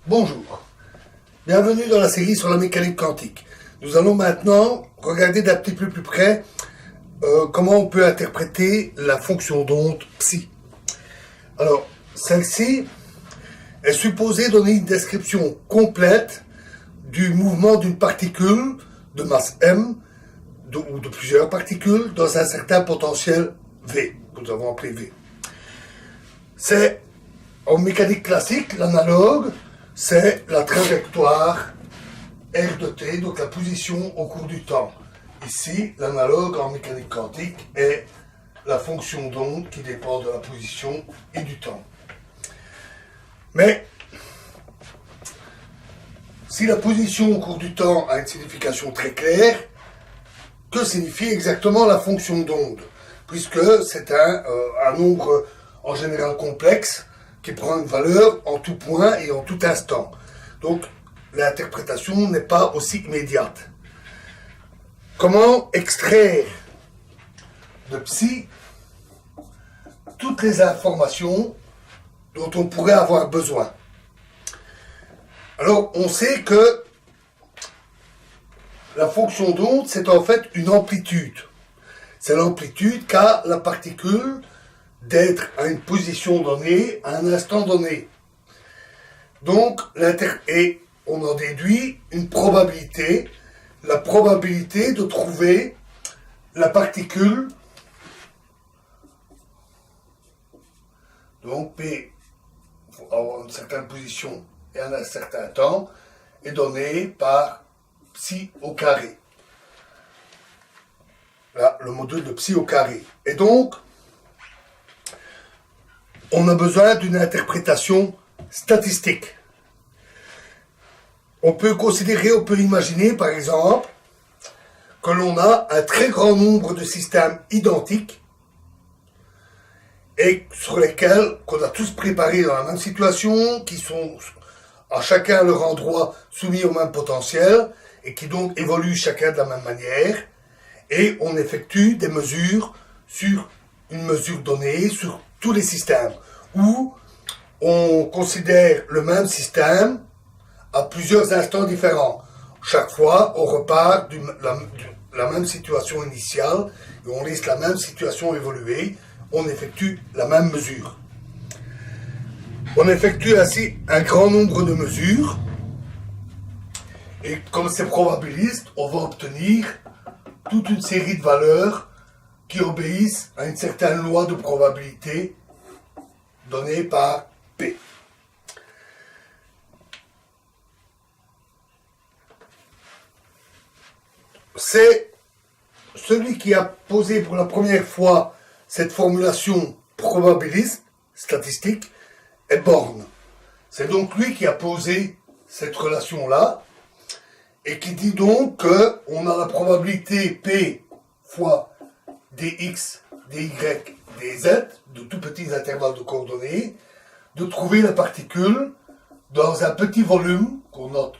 Bonjour, bienvenue dans la série sur la mécanique quantique. Nous allons maintenant regarder d'un petit peu plus près comment on peut interpréter la fonction d'onde psi. Alors, celle-ci est supposée donner une description complète du mouvement d'une particule de masse m ou de plusieurs particules dans un certain potentiel V, que nous avons appelé V. C'est, en mécanique classique, l'analogue, c'est la trajectoire r de t, donc la position au cours du temps. Ici, l'analogue en mécanique quantique est la fonction d'onde qui dépend de la position et du temps. Mais, si la position au cours du temps a une signification très claire, que signifie exactement la fonction d'onde? Puisque c'est un nombre en général complexe qui prend une valeur en tout point et en tout instant. Donc, l'interprétation n'est pas aussi immédiate. Comment extraire de psi toutes les informations dont on pourrait avoir besoin? Alors, on sait que la fonction d'onde, c'est en fait une amplitude. C'est l'amplitude qu'a la particule d'être à une position donnée, à un instant donné. Donc, et on en déduit une probabilité, la probabilité de trouver la particule, donc P, à une certaine position et à un certain temps, est donnée par psi au carré. Là, le module de psi au carré. Et donc, on a besoin d'une interprétation statistique. On peut imaginer, par exemple, que l'on a un très grand nombre de systèmes identiques et sur lesquels qu'on a tous préparés dans la même situation, qui sont à chacun à leur endroit soumis au même potentiel et qui donc évoluent chacun de la même manière. Et on effectue des mesures sur une mesure donnée, sur tous les systèmes, où on considère le même système à plusieurs instants différents. Chaque fois, on repart de la même situation initiale, et on laisse la même situation évoluer, on effectue la même mesure. On effectue ainsi un grand nombre de mesures, et comme c'est probabiliste, on va obtenir toute une série de valeurs qui obéissent à une certaine loi de probabilité donnée par P. C'est celui qui a posé pour la première fois cette formulation probabiliste, statistique, est Born. C'est donc lui qui a posé cette relation-là, et qui dit donc qu'on a la probabilité P fois dx, dy, dz, de tout petits intervalles de coordonnées, de trouver la particule dans un petit volume, qu'on note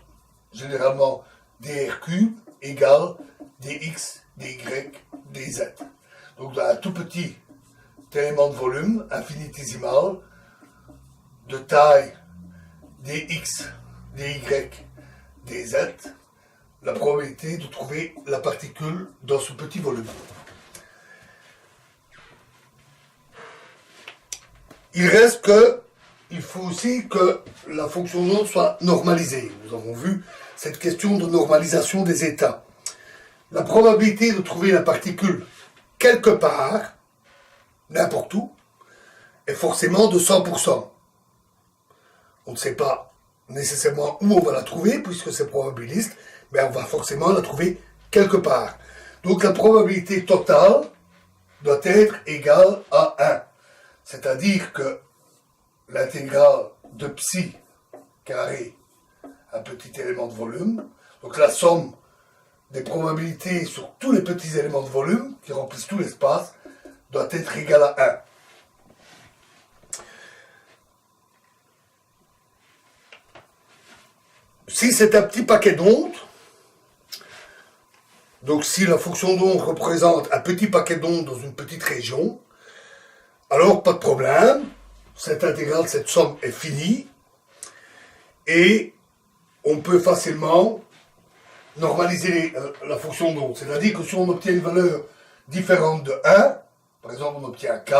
généralement dr³ égale dx, dy, dz. Donc dans un tout petit élément de volume infinitésimal, de taille dx, dy, dz, la probabilité de trouver la particule dans ce petit volume. Il reste il faut aussi que la fonction d'onde soit normalisée. Nous avons vu cette question de normalisation des états. La probabilité de trouver la particule quelque part, n'importe où, est forcément de 100%. On ne sait pas nécessairement où on va la trouver, puisque c'est probabiliste, mais on va forcément la trouver quelque part. Donc la probabilité totale doit être égale à 1. C'est-à-dire que l'intégrale de psi carré, un petit élément de volume, donc la somme des probabilités sur tous les petits éléments de volume qui remplissent tout l'espace, doit être égale à 1. Si c'est un petit paquet d'ondes, donc si la fonction d'onde représente un petit paquet d'ondes dans une petite région, alors pas de problème, cette intégrale, cette somme est finie, et on peut facilement normaliser la fonction d'onde. C'est-à-dire que si on obtient une valeur différente de 1, par exemple on obtient K,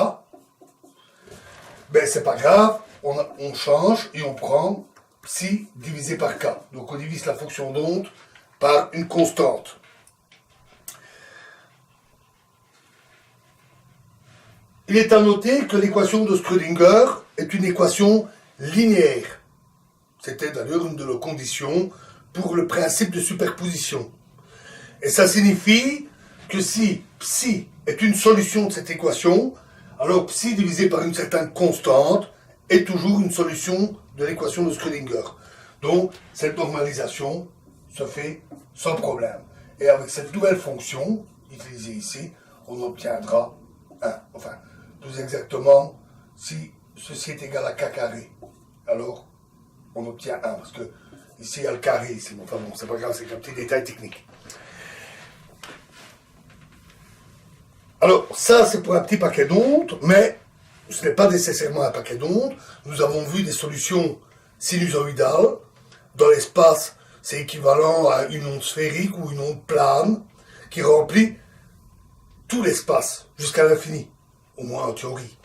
ben c'est pas grave, on change et on prend psi divisé par K. Donc on divise la fonction d'onde par une constante. Il est à noter que l'équation de Schrödinger est une équation linéaire. C'était d'ailleurs une de nos conditions pour le principe de superposition. Et ça signifie que si psi est une solution de cette équation, alors psi divisé par une certaine constante est toujours une solution de l'équation de Schrödinger. Donc cette normalisation se fait sans problème. Et avec cette nouvelle fonction, utilisée ici, on obtiendra 1. Enfin, plus exactement, si ceci est égal à k carré, alors on obtient 1, parce que ici il y a le carré, ici. Enfin bon, c'est pas grave, c'est un petit détail technique. Alors, ça c'est pour un petit paquet d'ondes, mais ce n'est pas nécessairement un paquet d'ondes. Nous avons vu des solutions sinusoïdales. Dans l'espace, c'est équivalent à une onde sphérique ou une onde plane qui remplit tout l'espace jusqu'à l'infini, au moins en théorie.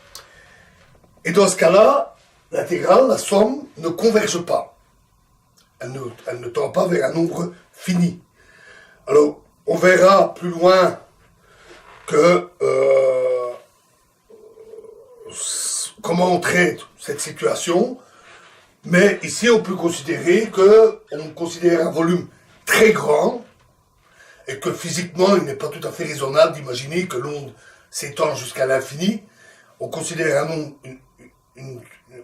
Et dans ce cas-là, l'intégrale, la somme, ne converge pas. Elle ne tend pas vers un nombre fini. Alors, on verra plus loin que comment on traite cette situation, mais ici on peut considérer qu'on considère un volume très grand et que physiquement il n'est pas tout à fait raisonnable d'imaginer que l'onde s'étend jusqu'à l'infini. On considère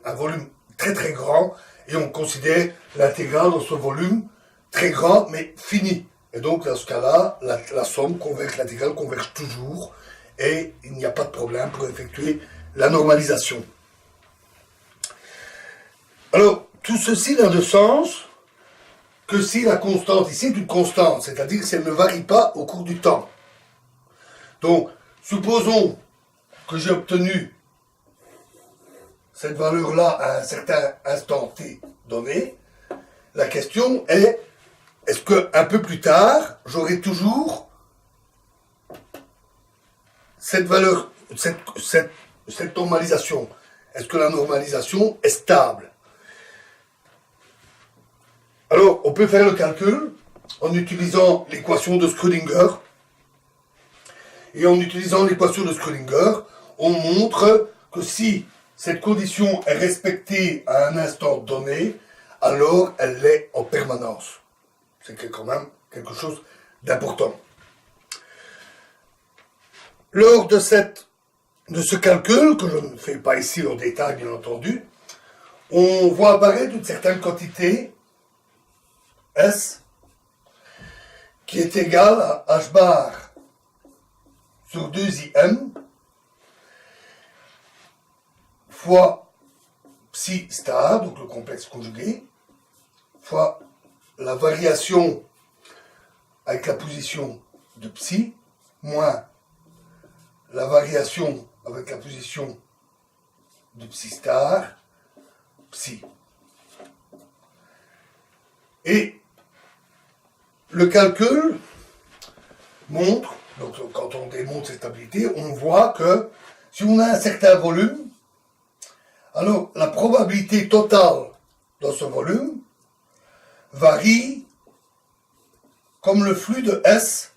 un volume très très grand et on considère l'intégrale dans ce volume très grand mais fini. Et donc dans ce cas-là, la somme converge, l'intégrale converge toujours et il n'y a pas de problème pour effectuer la normalisation. Alors, tout ceci n'a de sens que si la constante ici est une constante, c'est-à-dire si elle ne varie pas au cours du temps. Donc, supposons que j'ai obtenu cette valeur-là à un certain instant t donné. La question est, est-ce qu'un peu plus tard, j'aurai toujours cette valeur, cette normalisation? Est-ce que la normalisation est stable? Alors, on peut faire le calcul en utilisant l'équation de Schrödinger. Et en utilisant l'équation de Schrödinger, on montre que si cette condition est respectée à un instant donné, alors elle l'est en permanence. C'est quand même quelque chose d'important. Lors de ce calcul, que je ne fais pas ici en détail bien entendu, on voit apparaître une certaine quantité S qui est égale à H bar sur 2IM fois psi star, donc le complexe conjugué, fois la variation avec la position de psi, moins la variation avec la position de psi star, psi. Et le calcul montre, donc quand on démontre cette stabilité, on voit que si on a un certain volume, alors la probabilité totale dans ce volume varie comme le flux de S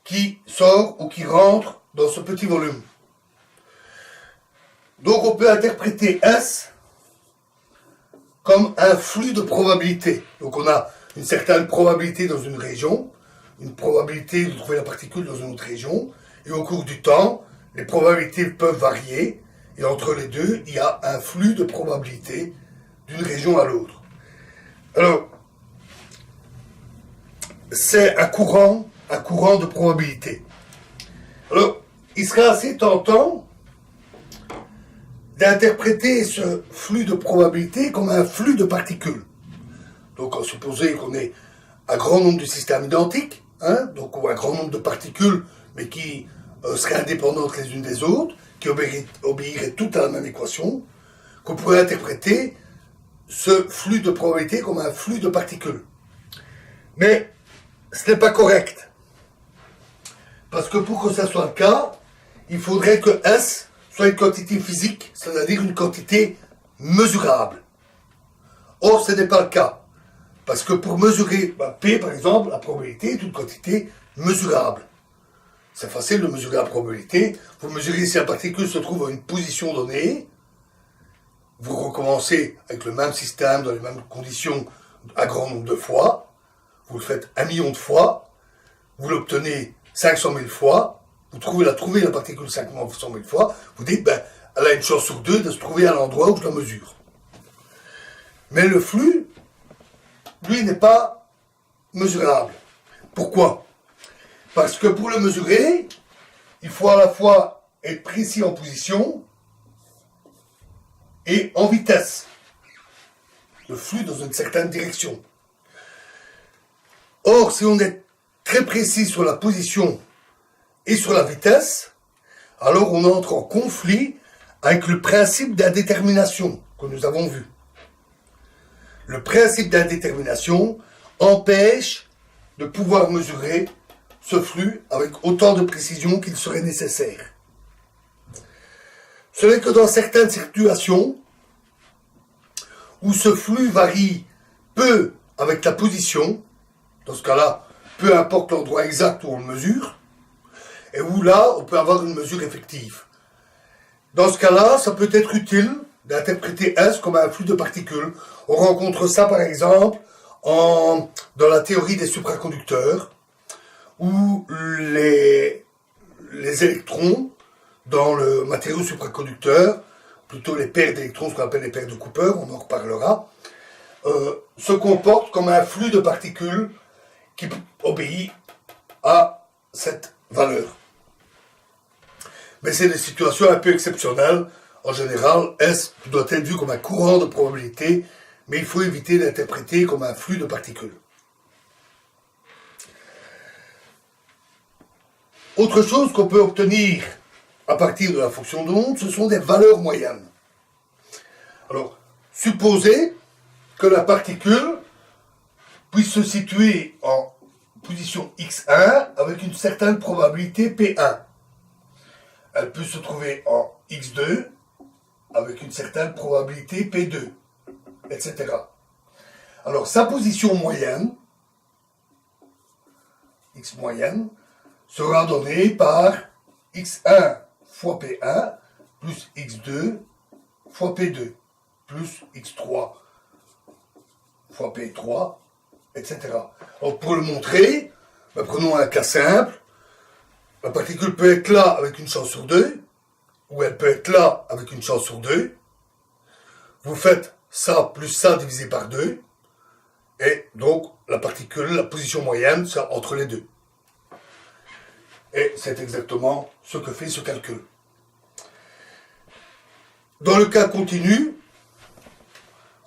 qui sort ou qui rentre dans ce petit volume. Donc on peut interpréter S comme un flux de probabilité. Donc on a une certaine probabilité dans une région, une probabilité de trouver la particule dans une autre région, et au cours du temps, les probabilités peuvent varier, et entre les deux, il y a un flux de probabilité d'une région à l'autre. Alors, c'est un courant de probabilité. Alors, il serait assez tentant d'interpréter ce flux de probabilité comme un flux de particules. Donc, on supposait qu'on ait un grand nombre de systèmes identiques, donc ou un grand nombre de particules, mais qui seraient indépendantes les unes des autres, qui obéiraient toutes à la même équation, qu'on pourrait interpréter ce flux de probabilité comme un flux de particules. Mais ce n'est pas correct. Parce que pour que ça soit le cas, il faudrait que S soit une quantité physique, c'est-à-dire une quantité mesurable. Or, ce n'est pas le cas. Parce que pour mesurer P, par exemple, la probabilité est une quantité mesurable. C'est facile de mesurer la probabilité. Vous mesurez si la particule se trouve à une position donnée. Vous recommencez avec le même système, dans les mêmes conditions, un grand nombre de fois. Vous le faites 1 million de fois. Vous l'obtenez 500 000 fois. Vous trouvez la particule 500 000 fois. Vous dites, elle a une chance sur 2 de se trouver à l'endroit où je la mesure. Mais le flux, lui, n'est pas mesurable. Pourquoi ? Parce que pour le mesurer, il faut à la fois être précis en position et en vitesse. Le flux dans une certaine direction. Or, si on est très précis sur la position et sur la vitesse, alors on entre en conflit avec le principe d'indétermination que nous avons vu. Le principe d'indétermination empêche de pouvoir mesurer ce flux avec autant de précision qu'il serait nécessaire. Ce n'est que dans certaines situations où ce flux varie peu avec la position, dans ce cas-là, peu importe l'endroit exact où on le mesure, et où là, on peut avoir une mesure effective. Dans ce cas-là, ça peut être utile d'interpréter S comme un flux de particules. On rencontre ça, par exemple, dans la théorie des supraconducteurs, où les électrons, dans le matériau supraconducteur, plutôt les paires d'électrons, ce qu'on appelle les paires de Cooper, on en reparlera, se comportent comme un flux de particules qui obéit à cette valeur. Mais c'est des situations un peu exceptionnelles. En général, S doit être vu comme un courant de probabilité, mais il faut éviter d'interpréter comme un flux de particules. Autre chose qu'on peut obtenir à partir de la fonction d'onde, ce sont des valeurs moyennes. Alors, supposez que la particule puisse se situer en position x1 avec une certaine probabilité P1. Elle peut se trouver en x2 avec une certaine probabilité P2, etc. Alors, sa position moyenne, x moyenne, sera donnée par x1 fois P1 plus x2 fois P2 plus x3 fois P3, etc. Donc pour le montrer, prenons un cas simple. La particule peut être là avec une chance sur 2, ou elle peut être là avec une chance sur 2. Vous faites ça plus ça divisé par 2, et donc la particule, la position moyenne, c'est entre les deux. Et c'est exactement ce que fait ce calcul. Dans le cas continu,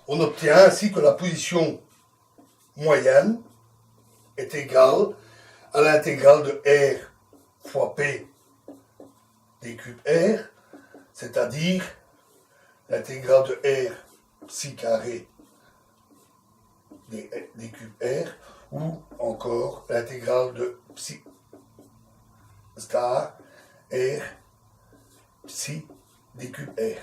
on obtient ainsi que la position moyenne est égale à l'intégrale de R fois P d cube R, c'est-à-dire l'intégrale de R psi carré d cube R, ou encore l'intégrale de psi star R psi d cube R.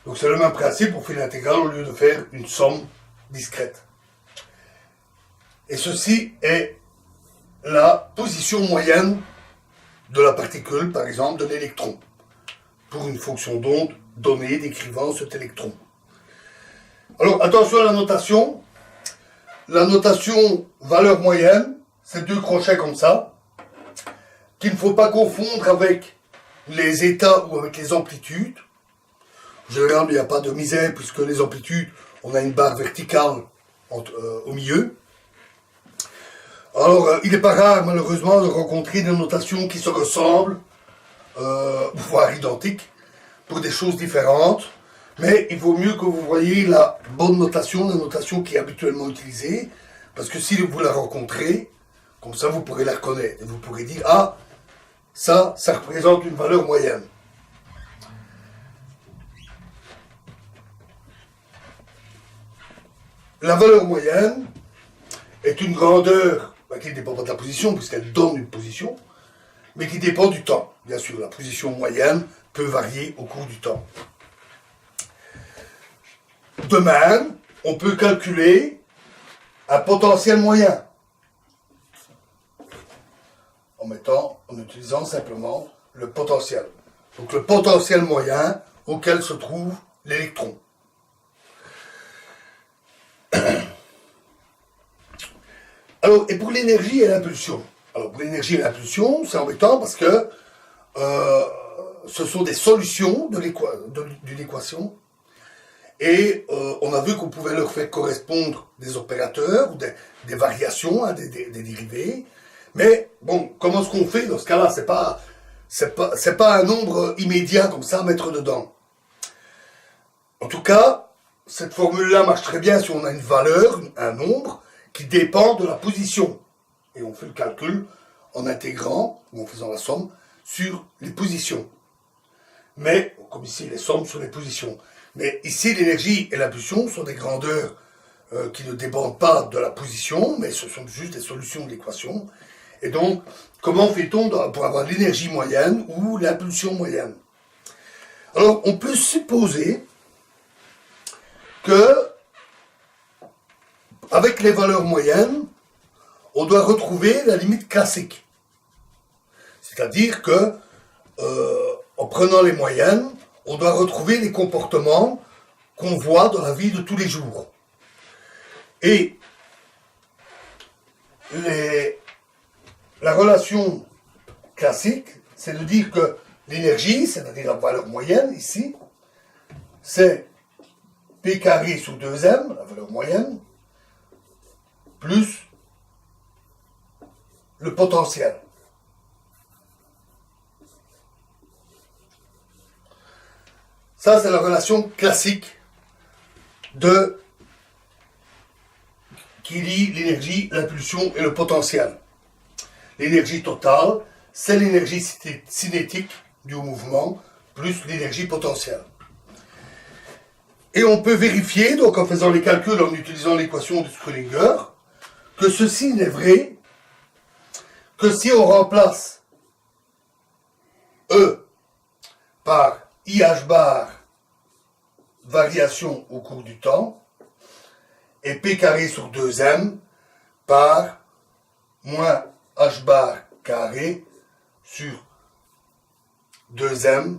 Donc c'est le même principe, on fait l'intégrale au lieu de faire une somme discrète. Et ceci est la position moyenne de la particule, par exemple de l'électron, pour une fonction d'onde donnée décrivant cet électron. Alors attention à la notation. La notation valeur moyenne, c'est deux crochets comme ça, qu'il ne faut pas confondre avec les états ou avec les amplitudes. En général, il n'y a pas de misère, puisque les amplitudes, on a une barre verticale au milieu. Alors, il n'est pas rare, malheureusement, de rencontrer des notations qui se ressemblent, voire identiques, pour des choses différentes. Mais il vaut mieux que vous voyez la bonne notation, la notation qui est habituellement utilisée, parce que si vous la rencontrez, comme ça, vous pourrez la reconnaître. Et vous pourrez dire, ah, ça représente une valeur moyenne. la valeur moyenne est une grandeur qui ne dépend pas de la position, puisqu'elle donne une position, mais qui dépend du temps. Bien sûr, la position moyenne peut varier au cours du temps. De même, on peut calculer un potentiel moyen en utilisant simplement le potentiel. Donc le potentiel moyen auquel se trouve l'électron. Alors, et pour l'énergie et l'impulsion. Alors, pour l'énergie et l'impulsion, c'est embêtant parce que ce sont des solutions d'une équation. Et on a vu qu'on pouvait leur faire correspondre des opérateurs, ou des variations, hein, des dérivés. Mais bon, comment est-ce qu'on fait dans ce cas-là? C'est pas un nombre immédiat comme ça à mettre dedans. En tout cas, cette formule-là marche très bien si on a une valeur, un nombre, qui dépend de la position. Et on fait le calcul en intégrant, ou en faisant la somme, sur les positions. Mais, comme ici, les sommes sur les positions. Mais ici, l'énergie et l'impulsion sont des grandeurs qui ne dépendent pas de la position, mais ce sont juste des solutions de l'équation. Et donc, comment fait-on pour avoir l'énergie moyenne ou l'impulsion moyenne? Alors, on peut supposer que, avec les valeurs moyennes, on doit retrouver la limite classique. C'est-à-dire que, en prenant les moyennes, on doit retrouver les comportements qu'on voit dans la vie de tous les jours. Et la relation classique, c'est de dire que l'énergie, c'est-à-dire la valeur moyenne ici, c'est P carré sur 2m, la valeur moyenne, plus le potentiel. Ça, c'est la relation classique qui lie l'énergie, l'impulsion et le potentiel. L'énergie totale, c'est l'énergie cinétique du mouvement, plus l'énergie potentielle. Et on peut vérifier, donc en faisant les calculs, en utilisant l'équation de Schrödinger, que ceci n'est vrai que si on remplace E par IH bar, variation au cours du temps, et P carré sur 2m par moins H bar carré sur 2m,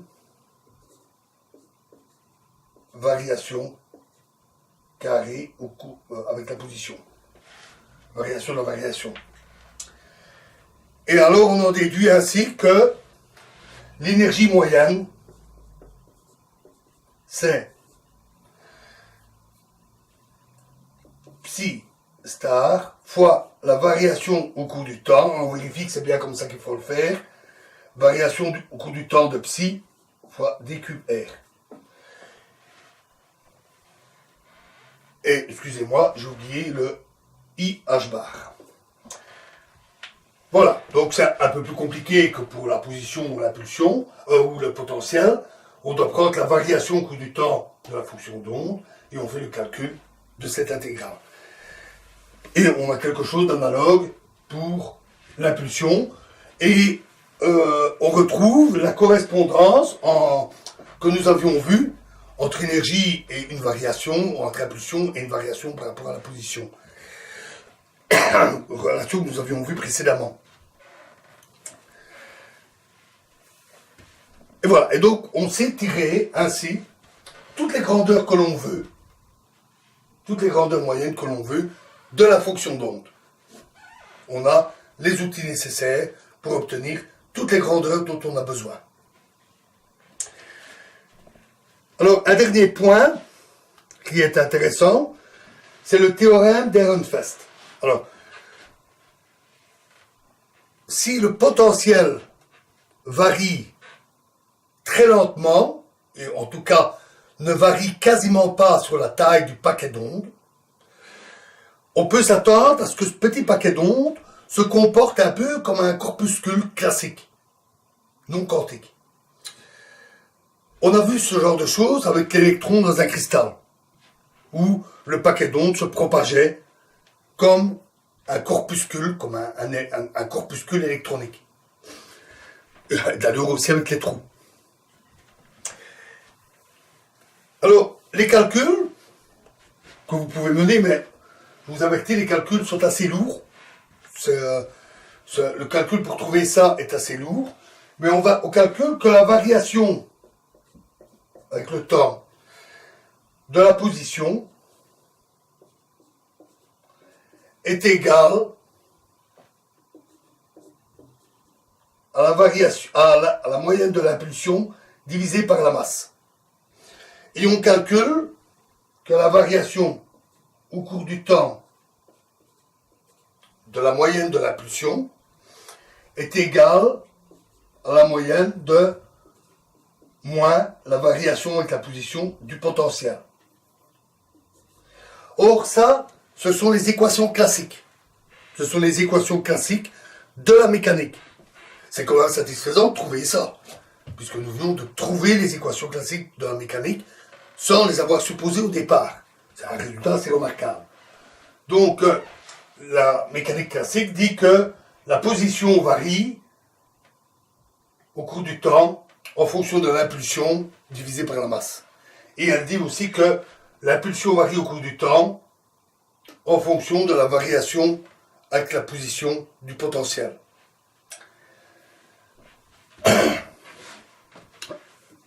variation carré au cours, avec la position. Variation de la variation. Et alors on en déduit ainsi que l'énergie moyenne, c'est psi star fois la variation au cours du temps. On vérifie que c'est bien comme ça qu'il faut le faire. Variation au cours du temps de psi fois d cube r. Et, excusez-moi, j'ai oublié le IH bar. Voilà, donc c'est un peu plus compliqué que pour la position ou l'impulsion, ou le potentiel. On doit prendre la variation au cours du temps de la fonction d'onde, et on fait le calcul de cette intégrale. Et on a quelque chose d'analogue pour l'impulsion, et on retrouve la correspondance que nous avions vue entre énergie et une variation, entre impulsion et une variation par rapport à la position. Relation que nous avions vue précédemment. Et voilà, et donc on sait tirer ainsi toutes les grandeurs que l'on veut, toutes les grandeurs moyennes que l'on veut de la fonction d'onde. On a les outils nécessaires pour obtenir toutes les grandeurs dont on a besoin. Alors, un dernier point qui est intéressant, c'est le théorème d'Ehrenfest. Alors, si le potentiel varie très lentement, et en tout cas ne varie quasiment pas sur la taille du paquet d'ondes, on peut s'attendre à ce que ce petit paquet d'ondes se comporte un peu comme un corpuscule classique, non quantique. On a vu ce genre de choses avec l'électron dans un cristal. où le paquet d'ondes se propageait comme un corpuscule, comme un corpuscule électronique. D'ailleurs aussi avec les trous. Alors, les calculs que vous pouvez mener, mais je vous avertis, les calculs sont assez lourds. Le calcul pour trouver ça est assez lourd. Mais on va au calcul que la variation avec le temps de la position est égale à la variation, à la moyenne de l'impulsion divisée par la masse. Et on calcule que la variation au cours du temps de la moyenne de l'impulsion est égale à la moyenne de moins la variation avec la position du potentiel. Or, ça, ce sont les équations classiques. Ce sont les équations classiques de la mécanique. C'est quand même satisfaisant de trouver ça, puisque nous venons de trouver les équations classiques de la mécanique sans les avoir supposées au départ. C'est un résultat assez remarquable. Donc, la mécanique classique dit que la position varie au cours du temps en fonction de l'impulsion divisée par la masse. Et elle dit aussi que l'impulsion varie au cours du temps en fonction de la variation avec la position du potentiel.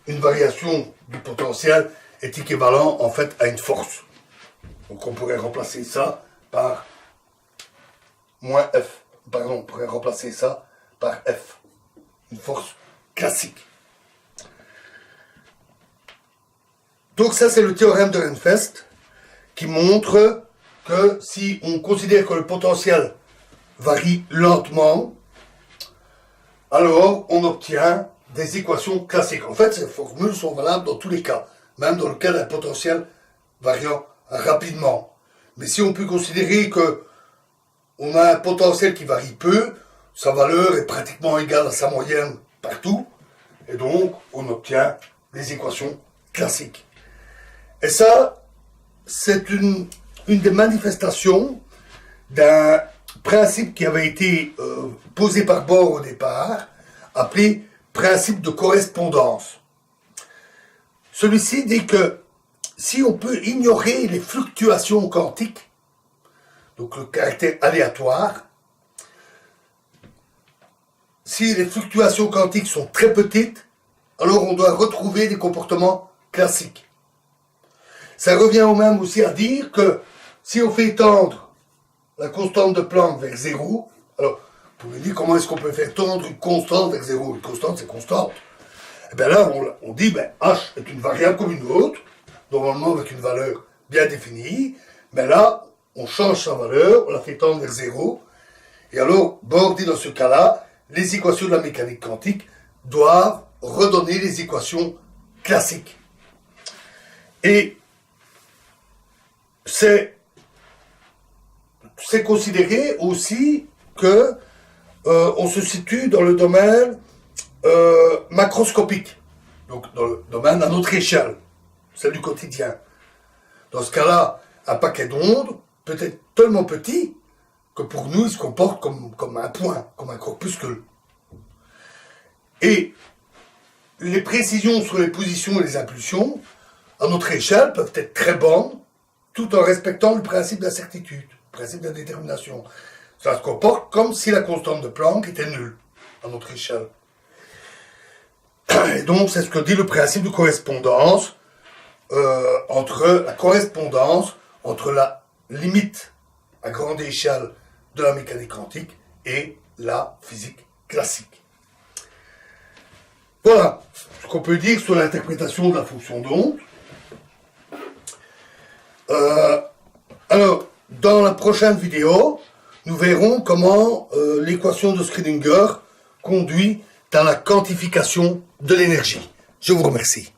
Une variation du potentiel est équivalent en fait à une force. Donc on pourrait remplacer ça par moins F. Pardon, on pourrait remplacer ça par F. Une force classique. Donc ça c'est le théorème de Reinfeldt qui montre que si on considère que le potentiel varie lentement, alors on obtient des équations classiques. En fait, ces formules sont valables dans tous les cas, même dans le cas d'un potentiel variant rapidement. Mais si on peut considérer que on a un potentiel qui varie peu, sa valeur est pratiquement égale à sa moyenne partout, et donc on obtient des équations classiques. Et ça, c'est une des manifestations d'un principe qui avait été posé par Bohr au départ, appelé principe de correspondance. Celui-ci dit que si on peut ignorer les fluctuations quantiques, donc le caractère aléatoire, si les fluctuations quantiques sont très petites, alors on doit retrouver des comportements classiques. Ça revient au même aussi à dire que si on fait tendre la constante de Planck vers 0, alors vous pouvez dire comment est-ce qu'on peut faire tendre une constante vers 0. Une constante, c'est constante. Et bien là, on dit, h est une variable comme une autre, normalement avec une valeur bien définie. Mais là, on change sa valeur, on la fait tendre vers 0. Et alors, Bohr dit dans ce cas-là, les équations de la mécanique quantique doivent redonner les équations classiques. Et c'est considéré aussi que on se situe dans le domaine macroscopique, donc dans le domaine à notre échelle, celle du quotidien. Dans ce cas-là, un paquet d'ondes peut être tellement petit que pour nous, il se comporte comme un point, comme un corpuscule. Et les précisions sur les positions et les impulsions, à notre échelle, peuvent être très bonnes, tout en respectant le principe d'incertitude, le principe d'indétermination. Ça se comporte comme si la constante de Planck était nulle, à notre échelle. Et donc, c'est ce que dit le principe de correspondance, entre la limite à grande échelle de la mécanique quantique et la physique classique. Voilà ce qu'on peut dire sur l'interprétation de la fonction d'onde. Alors, dans la prochaine vidéo, nous verrons comment l'équation de Schrödinger conduit à la quantification de l'énergie. Je vous remercie.